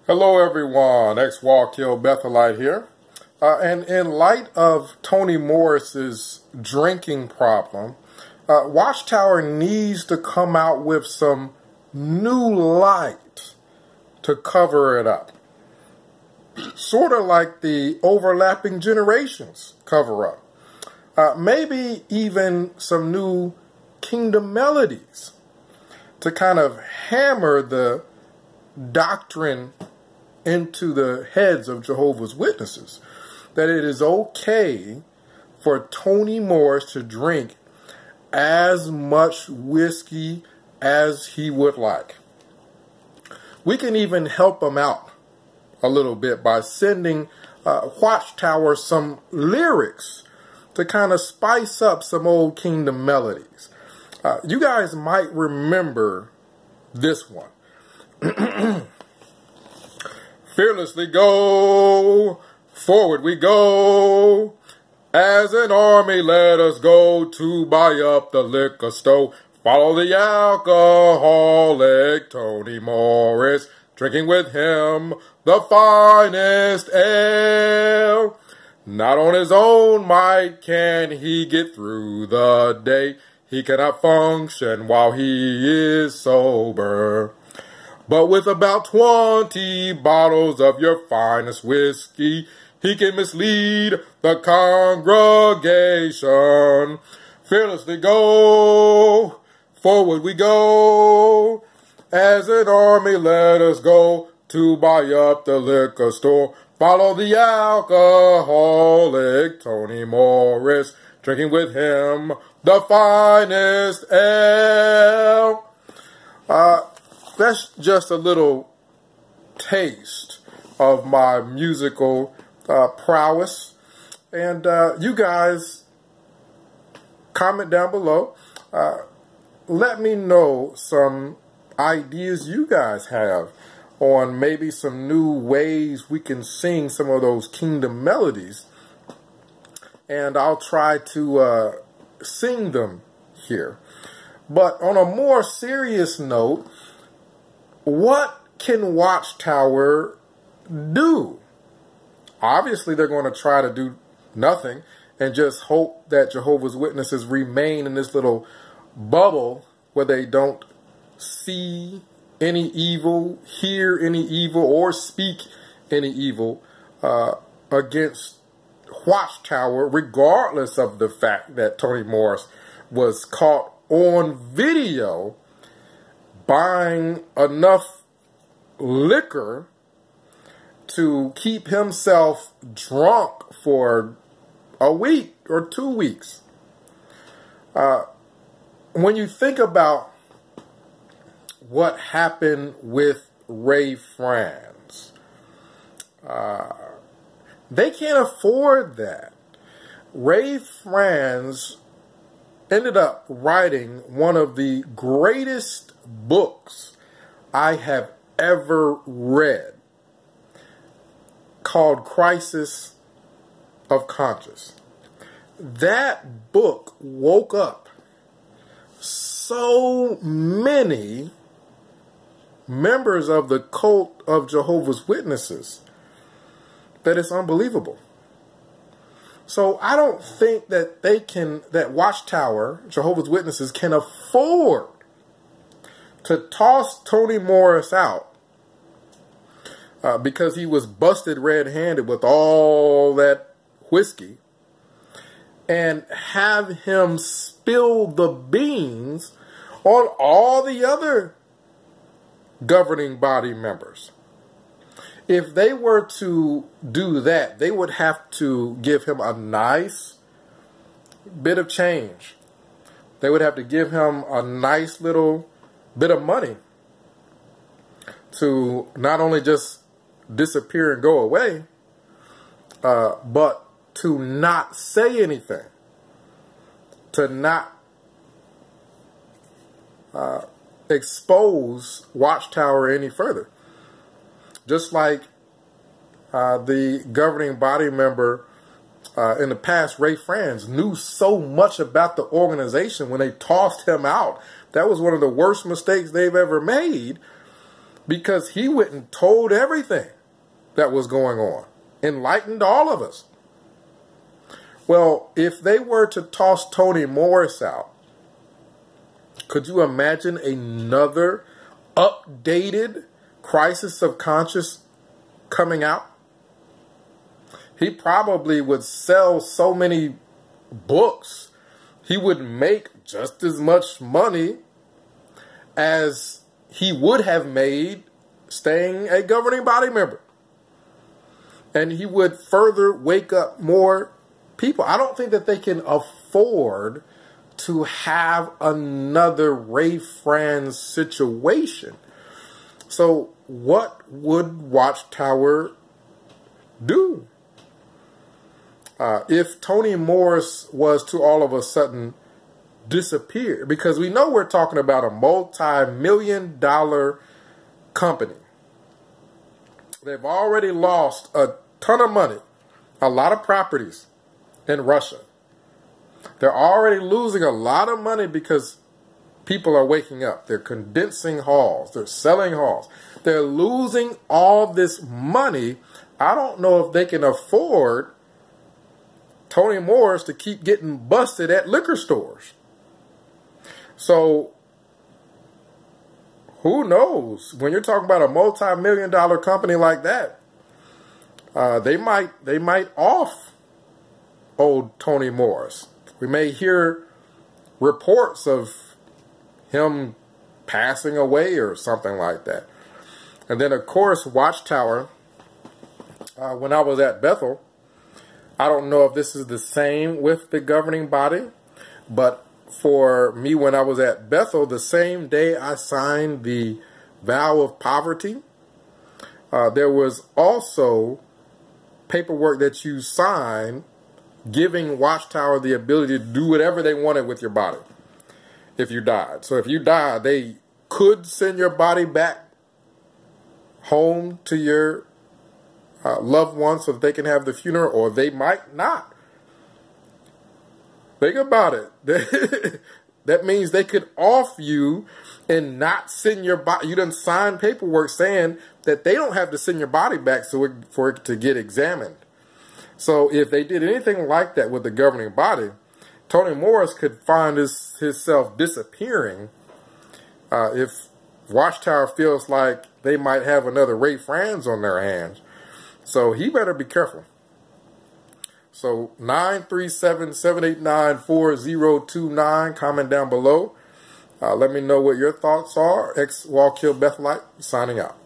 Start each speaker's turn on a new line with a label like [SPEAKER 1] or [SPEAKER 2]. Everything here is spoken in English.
[SPEAKER 1] Hello everyone, ex-Wall-Kill Bethelite here. And in light of Toni Morris's drinking problem, Watchtower needs to come out with some new light to cover it up. Sort of like the overlapping generations cover-up. Maybe even some new kingdom melodies to kind of hammer the doctrine into the heads of Jehovah's Witnesses that it is okay for Toni Morris to drink as much whiskey as he would like. We can even help him out a little bit by sending Watchtower some lyrics to kind of spice up some old kingdom melodies. You guys might remember this one. Fearlessly go, forward we go. As an army let us go to buy up the liquor store. Follow the alcoholic Toni Morris, drinking with him the finest ale. Not on his own might can he get through the day. He cannot function while he is sober. But with about 20 bottles of your finest whiskey, he can mislead the congregation. Fearlessly go, forward we go. As an army let us go to buy up the liquor store. Follow the alcoholic Toni Morris, drinking with him the finest ale. That's just a little taste of my musical prowess. And you guys, comment down below. Let me know some ideas you guys have on maybe some new ways we can sing some of those kingdom melodies. And I'll try to sing them here. But on a more serious note, what can Watchtower do? Obviously, they're going to try to do nothing and just hope that Jehovah's Witnesses remain in this little bubble where they don't see any evil, hear any evil, or speak any evil against Watchtower, regardless of the fact that Toni Morris was caught on video buying enough liquor to keep himself drunk for a week or 2 weeks. When you think about what happened with Ray Franz, they can't afford that. Ray Franz ended up writing one of the greatest books I have ever read, called Crisis of Conscience. That book woke up so many members of the cult of Jehovah's Witnesses that it's unbelievable. So I don't think that that Watchtower, Jehovah's Witnesses, can afford to toss Toni Morris out because he was busted red-handed with all that whiskey, and have him spill the beans on all the other governing body members. If they were to do that, they would have to give him a nice bit of change. They would have to give him a nice little bit of money to not only just disappear and go away, but to not say anything, to not expose Watchtower any further. Just like the governing body member in the past, Ray Franz, knew so much about the organization when they tossed him out. That was one of the worst mistakes they've ever made. because he went and told everything that was going on, enlightened all of us. Well, if they were to toss Toni Morris out, could you imagine another updated crisis of conscience coming out? He probably would sell so many books, he would make just as much money as he would have made staying a governing body member. And he would further wake up more people. I don't think that they can afford to have another Ray Franz situation. So what would Watchtower do? If Toni Morris was to all of a sudden disappear, because we know we're talking about a multi-million-dollar company. They've already lost a ton of money, a lot of properties in Russia. They're already losing a lot of money because people are waking up. They're condensing halls. They're selling halls. They're losing all this money. I don't know if they can afford Toni Morris to keep getting busted at liquor stores. So who knows? When you're talking about a multi-million-dollar company like that, they might off old Toni Morris. We may hear reports of him passing away or something like that. And then, of course, Watchtower, when I was at Bethel, I don't know if this is the same with the governing body, but for me, when I was at Bethel, the same day I signed the vow of poverty, there was also paperwork that you sign giving Watchtower the ability to do whatever they wanted with your body if you died. So if you died, they could send your body back home to your loved ones so that they can have the funeral, or they might not. Think about it. That means they could off you and not send your body. You done signed paperwork saying that they don't have to send your body back for it to get examined. So if they did anything like that with the governing body, Toni Morris could find himself disappearing if Watchtower feels like they might have another Ray Franz on their hands. So he better be careful. So 937-789-4029. Comment down below. Let me know what your thoughts are. Ex-Wallkill Bethelite signing out.